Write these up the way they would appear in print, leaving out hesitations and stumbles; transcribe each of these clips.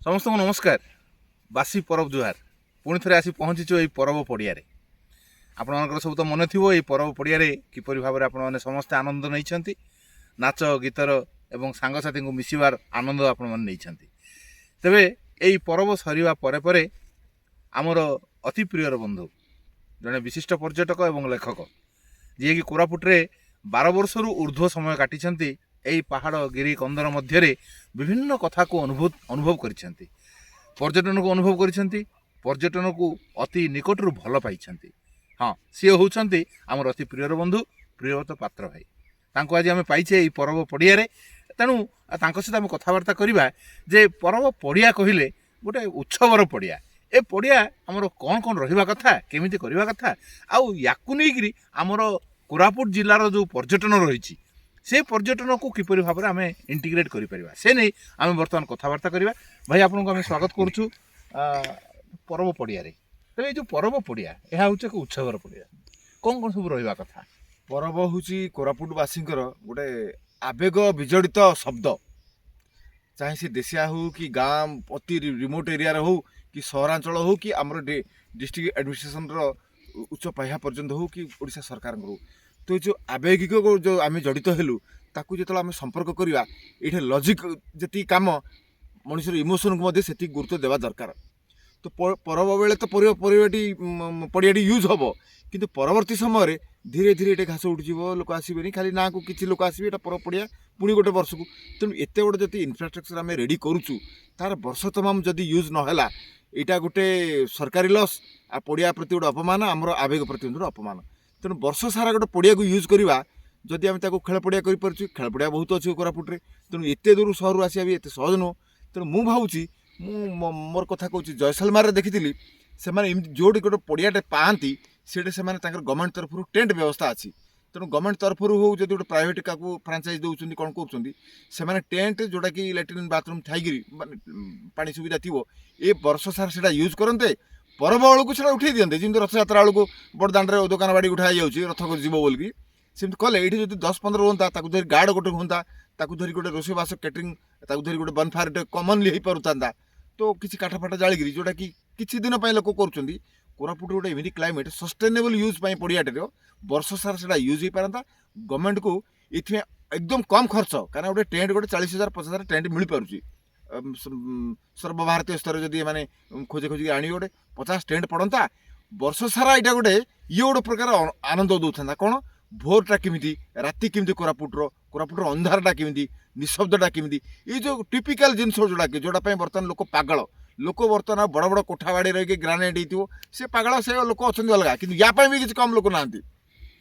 समस्त को नमस्कार। बासी परब जुहार पुणी थे आसी पहुँचीचु ये परब पड़िया आपण सब तो मन थी ये परब पड़िया किपर भाव में आपने समस्ते आनंद नहीं नाच गीतर एवं सांगसाथी को मिसबार आनंद आपण मैंने तेबे यही परब सरिवा परे परे आमर अति प्रियर बंधु जड़े विशिष्ट पर्यटक एवं लेखक जी कि कोरापुटे 12 वर्ष ऊर्ध्व समय काटी यही पहाड़ गिरी कंदर मध्य विभिन्न कथा को अनुभव करिसेंती पर्यटन को अनुभव करिसेंती पर्यटन को अति निकटरू भल पाई। हाँ सी होउछंती आमर अति प्रियर बंधु प्रियव्रत पात्र भाई तांको आज आम पाइछे यही परब पड़िया तेणु सहित आम कथबार्ता करवा जे परब पड़िया कहले गोटे उत्सवर पड़िया ए पड़िया आमर कौन कौन रहिबा कथा केमिति करिबा कथा आउ याकु नेइकरी आमर कोरापुट जिल्लार जो पर्यटन रही से पर्यटन को किपरि भाव में आम इंटीग्रेट करि परिबा से नहीं आम बर्तमान कथबार्ता करवा। भाई आपन को आम स्वागत करूछु परब पड़िया तेरे जो परब पड़िया यह हूँ एक उत्सवर पड़िया कौन कौन सब रहिबा कथा परब हूँ कोरापुटवासींकर गोटे आवेग विजड़ित शब्द चाहे सी देशिया हो कि गाँ अति रिमोट एरिया हो कि सहरांचल हो कि आमर डिस्ट्रिक्ट एडमिनिस्ट्रेशन उच्च पाह्या पर्यंत हो कि ओडिशा सरकार हो तो जो आवेगिक जो आम जड़ित हेलु ताकू जो आम संपर्क करवा ये लॉजिक जी काम मनुष्य इमोशन को से गुरुत्व देवा दरकार। तो परब बेले तो पड़ियाटी यूज हम किंतु परवर्ती समय धीरे धीरे ये घास उठिज लोक आसबे खाली ना को किसी लोक आसबे परब पड़िया पुणी गोटे वर्ष को तेणु एत गोटे जब इनफ्रास्ट्रक्चर आम रेडी करुचु तार वर्ष तमाम जदि यूज नहला यहाँ गोटे सरकारी लस आ पड़िया प्रति गोटे अपमान आमर आवेग प्रति गोटे अपमान तेणु वर्ष सारा गोटे पड़िया को यूज करवा जदि आम खेल पड़िया कर खेल पड़िया बहुत अच्छे कोरापुटे तेणु एत दूर सहर आसा भी एत सहज नुह तेणु मु भावुची मोर कथा कहूँ जयसलमार देखी से जोड़ी गोटे पड़ियाटे पाती से गवर्नमेंट तरफ टेंट व्यवस्था अच्छी तेणु गवर्नमेंट तरफ हो जो गोटे प्राइवेट क्या फ्रांचाइज दौरान कौन कर टेंट जोटा कि लैट्रिन बाथरूम थी पानी सुविधा थी ये वर्ष सारा से यूज करते परब बेलू से उठे दिखते जमी रथ यात्रा बेलू बड़ दाण्ड दुकान बाड़ी उठाई जाऊँगी रथ जीव बोलिकी सेमती कले ये जो 10-15 होता धरी गार्ड गोटे होता धरी गोटे रोषेबास कैटरिंग धरी गोटे बनफायर कमनली हो पार तो किसी काठफाट जाड़ी जोटा कि किसी दिन लोक कर कोरापुट गोटे एमती क्लाइमेट सस्टेनेबल यूज पाई वर्ष सारा से यूज हो पारता गवर्नमेंट को ये एकदम कम खर्च कारण गोटे टेंट गोटे 40,000-50,000 टेंट मिल पार्टी सर्वभारतीय स्तर जदि मैंने खोजे खोजिक आने गोटे 50 टेंट पड़ता वर्ष सारा यहाँ गोटे ये गोटे प्रकार आनंद दौता कौन भोरटा केमी राति केमी कोरापुटर अंधारटा केमी निशब्दटा केमी ये जो टिपिकल जिन जोड़ा कि जोटापी बर्तमान लोक पागल लोक बर्तमान बड़ बड़ कोठा बाड़ी रही ग्रानेट हो से पागल से लोक अच्छा अलग कि यापाई भी किसी कम लोक ना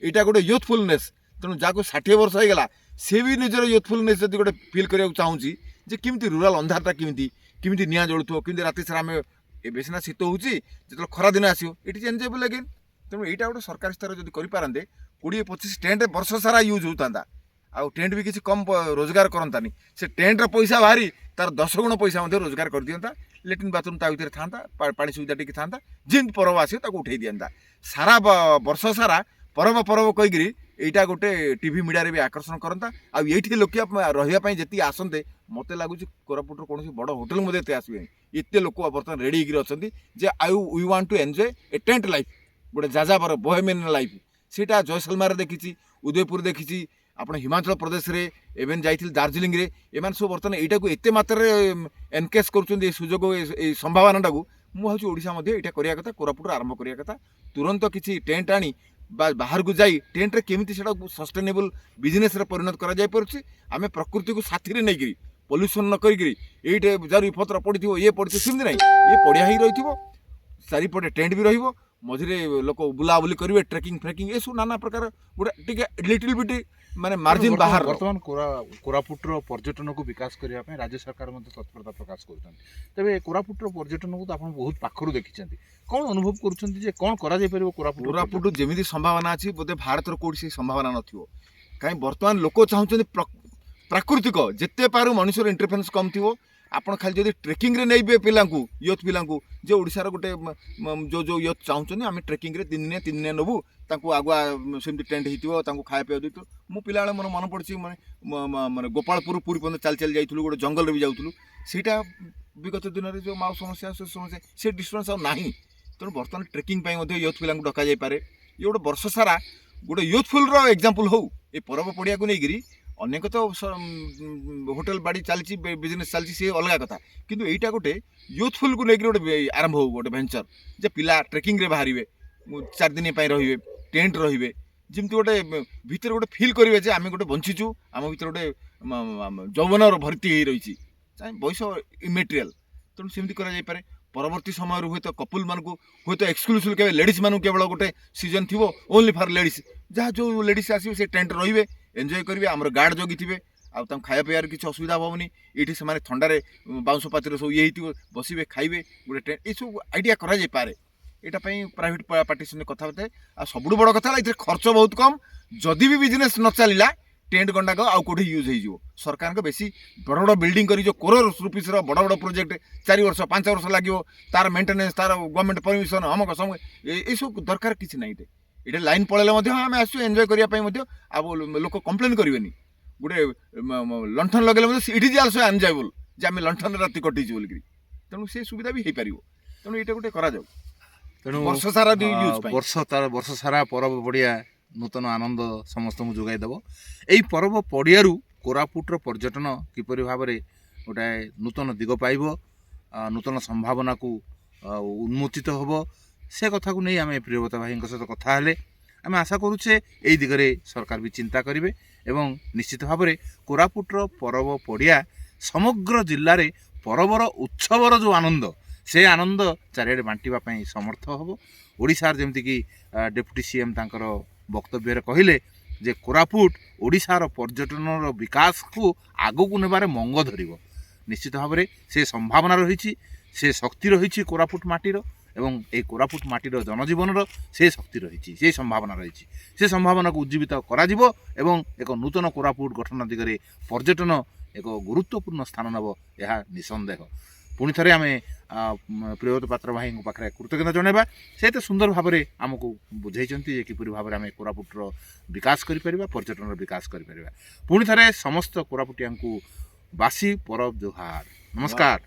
यहाँ गोटे यूथफुलनेस तेणु जहाँ 60 वर्ष होगा सी भी निजर यूथफुलनेस जब गोटे फिल करने चाहूँगी जे किमती रूराल अंधारटा केमी निआ जलुव कि राति सारा आम ए सीना शीत हो जो खरा दिन आसो ये एंजयबल अगेन तेणु यहाँ गोटे सरकारी स्तर जब करें 20-25 टेंट वर्ष सारा यूज होता आउ टेंट भी किसी कम रोजगार करतानी से टेंटर पैसा बाहरी तार 10 गुण पैसा रोजगार कर दिंता लैट्रिन बाथरूम ता भीतर था पानी सुविधा टी था जिन परब आस उठे दिंता सारा वर्ष सारा परब परब कहीकि यहाँ गोटे टीवी मीडिया भी आकर्षण करता आईटी लोक रही जी आसते मत लगुच कोरापुटर कौन बड़ होटेल मध्य आसबे एत लोक बर्तमान रेडी अच्छा I we want to enjoy a tent life गोटे जाजाबर बोहेमियन लाइफ सेटा जयसलमार देखी उदयपुर देखी आप हिमाचल प्रदेश रे एवं जाइथिल दार्जिलिंग रे एमान सब बर्तमान यहाँ को एत मात्रा एनकेज कर सुजोग संभावना को मुझे ओडिशा मध्य यहाँ करिया कथा कोरापुट आरंभ करिया कथा तुरंत किसी टेंट आनी बाहर को जाई टेंट रे केमिति सेटा सस्टेनेबल बिजनेस रे परिणत करा जाय परछि आमे प्रकृति को साथी रे नै करी पोल्यूशन न करी एइटे जरी पत्र पड़िथिबो ये पड़छि सिमि नै ये पड़िया ही रहिथिबो चारिपटे टेंट भी रहिबो मझिरे लोक बुलाबुली करेंगे ट्रेकिंग फ्रेकिंग ये सब नाना प्रकार गोटे लिटिल बिट माने मार्जिन बाहर बर्तमान कोरापुटर पर्यटन को विकास करने राज्य सरकार तत्परता प्रकाश कर कोरापुटर पर्यटन को तो आप बहुत पाखर देखी कौन अनुभव कर कौन कोरापुट जमी संभावना अच्छी बोधे भारत कौट से संभावना नथिबो कहीं बर्तमान लोक चाहते प्राकृतिक जिते पार मनुष्य इंटरफेरेंस कम थी आपड़ खाली जब ट्रेकिंग रे नहीं पिला यूथ पिला जो ओडिशार गोटे जो जो यूथ चाहूँ आम ट्रेकिंग रे 3 दिन नबू आगुआ सेमती टेंट हो खाया पीवा देतु मो पिला मोर मन पड़ी मैं गोपालपुर पुरी पर्यटन चल चल जाइलु गोटे जंगल भी जाऊँ सीटा ବିଗତ ଦିନରେ ଯେଉଁ ମାଉ ସମସ୍ୟା ସେ ଡିଷ୍ଟର୍ବାନ୍ସ ଆଉ ନାହିଁ। ତେଣୁ ବର୍ତ୍ତମାନ ଟ୍ରେକିଂ ପାଇଁ ମଧ୍ୟ ୟୁଥ୍ ପିଲାଙ୍କୁ ଡକାଯାଇପାରେ। ଇଏ ଗୋଟେ ବର୍ଷ ସାରା ଗୋଟେ ୟୁଥଫୁଲ୍ର ଏକ୍ଜାମ୍ପଲ୍ ହଉ ଏ ପରବ ପଡ଼ିଆକୁ ନେଇକରି। ଅନେକ ତ ହୋଟେଲ ବାଡ଼ି ଚାଲିଛି, ବିଜନେସ୍ ଚାଲିଛି, ସେ ଅଲଗା କଥା, କିନ୍ତୁ ଏଇଟା ଗୋଟେ ୟୁଥଫୁଲ୍କୁ ନେଇକରି ଗୋଟେ ଆରମ୍ଭ ହଉ, ଗୋଟେ ଭେଞ୍ଚର, ଯେ ପିଲା ଟ୍ରେକିଂରେ ବାହାରିବେ, 4 ଦିନ ପାଇଁ ରହିବେ, ଟେଣ୍ଟ ରହିବେ, ଯେମିତି ଗୋଟେ ଭିତରେ ଗୋଟେ ଫିଲ୍ କରିବେ ଯେ ଆମେ ଗୋଟେ ବଞ୍ଚିଛୁ, ଆମ ଭିତରେ ଗୋଟେ ଯୌବନର ଭର୍ତ୍ତି ହେଇ ରହିଛି, ବୟସ ଇମେଟେରିଆଲ। ତେଣୁ ସେମିତି କରାଯାଇପାରେ। ପରବର୍ତ୍ତୀ ସମୟରେ ହୁଏତ କପୁଲମାନଙ୍କୁ ହୁଏତ ଏକ୍ସକ୍ଲୁସିଭ୍ କେବେ ଲେଡ଼ିଜ୍ମାନଙ୍କୁ କେବଳ ଗୋଟେ ସିଜନ୍ ଥିବ ଓନ୍ଲି ଫର୍ ଲେଡ଼ିଜ୍, ଯାହା ଯେଉଁ ଲେଡ଼ିଜ୍ ଆସିବେ ସେ ଟେଣ୍ଟ ରହିବେ, ଏନ୍ଜୟ କରିବେ, ଆମର ଗାର୍ଡ଼ ଜଗିଥିବେ, ଆଉ ତାଙ୍କୁ ଖାଇବା ପିଇବାର କିଛି ଅସୁବିଧା ହେବନି। ଏଇଠି ସେମାନେ ଥଣ୍ଡାରେ ବାଉଁଶ ପାତିରେ ସବୁ ଇଏ ହେଇଥିବ, ବସିବେ, ଖାଇବେ, ଗୋଟେ ଟେଣ୍ଟ, ଏଇସବୁ ଆଇଡ଼ିଆ କରାଯାଇପାରେ। ଏଇଟା ପାଇଁ ପ୍ରାଇଭେଟ୍ ପାର୍ଟି ସଙ୍ଗେ କଥାବାର୍ତ୍ତା। ଆଉ ସବୁଠୁ ବଡ଼ କଥା ହେଲା ଏଥିରେ ଖର୍ଚ୍ଚ ବହୁତ କମ୍। ଯଦି ବି ବିଜନେସ୍ ନ ଚାଲିଲା ଟେଣ୍ଟ ଗଣ୍ଡାକ ଆଉ କେଉଁଠି ୟୁଜ୍ ହେଇଯିବ। ସରକାରଙ୍କ ବେଶୀ ବଡ଼ ବଡ଼ ବିଲ୍ଡିଂ କରି ଯେଉଁ କରୋଡ଼ ରୁପିସ୍ର ବଡ଼ ବଡ଼ ପ୍ରୋଜେକ୍ଟ 4 ବର୍ଷ 5 ବର୍ଷ ଲାଗିବ, ତାର ମେଣ୍ଟେନାନ୍ସ, ତାର ଗଭର୍ଣ୍ଣମେଣ୍ଟ ପରମିସନ୍, ଅମକ ସମୟ, ଏଇସବୁ ଦରକାର କିଛି ନାହିଁ। ଏଇଟା ଲାଇନ୍ ପଳେଇଲେ ମଧ୍ୟ ଆମେ ଆସିଛୁ ଏନ୍ଜୟ କରିବା ପାଇଁ ମଧ୍ୟ। ଆଉ ଲୋକ କମ୍ପ୍ଲେନ୍ କରିବେନି। ଗୋଟେ ଲଣ୍ଠନ ଲଗେଇଲେ ମଧ୍ୟ ଇଟ୍ ଇଜ୍ ଆଲସୋ ଏନ୍ଜୟେବଲ୍, ଯେ ଆମେ ଲଣ୍ଠନରେ ରାତି କଟିଛୁ ବୋଲିକିରି। ତେଣୁ ସେ ସୁବିଧା ବି ହେଇପାରିବ। ତେଣୁ ଏଇଟା ଗୋଟେ କରାଯାଉ। ତେଣୁ ବର୍ଷ ସାରା ୟୁଜ୍ ପାଇଁ ବର୍ଷ ସାରା ପରବ ପଡ଼ିଆ ନୂତନ ଆନନ୍ଦ ସମସ୍ତଙ୍କୁ ଯୋଗାଇ ଦେବ। ଏହି ପରବ ପଡ଼ିଆରୁ କୋରାପୁଟର ପର୍ଯ୍ୟଟନ କିପରି ଭାବରେ ଗୋଟାଏ ନୂତନ ଦିଗ ପାଇବ, ନୂତନ ସମ୍ଭାବନାକୁ ଉନ୍ମୋଚିତ ହେବ, ସେ କଥାକୁ ନେଇ ଆମେ ପ୍ରିୟବ୍ରତ ଭାଇଙ୍କ ସହିତ କଥା ହେଲେ। ଆମେ ଆଶା କରୁଛେ ଏହି ଦିଗରେ ସରକାର ବି ଚିନ୍ତା କରିବେ ଏବଂ ନିଶ୍ଚିତ ଭାବରେ କୋରାପୁଟର ପରବ ପଡ଼ିଆ ସମଗ୍ର ଜିଲ୍ଲାରେ ପରବର ଉତ୍ସବର ଯେଉଁ ଆନନ୍ଦ, ସେ ଆନନ୍ଦ ଚାରିଆଡ଼େ ବାଣ୍ଟିବା ପାଇଁ ସମର୍ଥ ହେବ। ଓଡ଼ିଶାର ଯେମିତିକି ଡେପୁଟି ସିଏମ୍ ତାଙ୍କର ବକ୍ତବ୍ୟରେ କହିଲେ ଯେ କୋରାପୁଟ ଓଡ଼ିଶାର ପର୍ଯ୍ୟଟନର ବିକାଶକୁ ଆଗକୁ ନେବାରେ ମଙ୍ଗ ଧରିବ। ନିଶ୍ଚିତ ଭାବରେ ସେ ସମ୍ଭାବନା ରହିଛି, ସେ ଶକ୍ତି ରହିଛି କୋରାପୁଟ ମାଟିର, ଏବଂ ଏହି କୋରାପୁଟ ମାଟିର ଜନଜୀବନର ସେ ଶକ୍ତି ରହିଛି, ସେ ସମ୍ଭାବନା ରହିଛି। ସେ ସମ୍ଭାବନାକୁ ଉଜ୍ଜୀବିତ କରାଯିବ ଏବଂ ଏକ ନୂତନ କୋରାପୁଟ ଗଠନ ଦିଗରେ ପର୍ଯ୍ୟଟନ ଏକ ଗୁରୁତ୍ୱପୂର୍ଣ୍ଣ ସ୍ଥାନ ନେବ, ଏହା ନିଃସନ୍ଦେହ। ପୁଣି ଥରେ ଆମେ ପ୍ରିୟବ୍ରତ ପାତ୍ର ଭାଇଙ୍କ ପାଖରେ କୃତଜ୍ଞତା ଜଣାଇବା। ସେ ଏତେ ସୁନ୍ଦର ଭାବରେ ଆମକୁ ବୁଝାଇଛନ୍ତି ଯେ କିପରି ଭାବରେ ଆମେ କୋରାପୁଟର ବିକାଶ କରିପାରିବା, ପର୍ଯ୍ୟଟନର ବିକାଶ କରିପାରିବା। ପୁଣି ଥରେ ସମସ୍ତ କୋରାପୁଟିଆଙ୍କୁ ବାସି ପରବ ଜୁହାର, ନମସ୍କାର।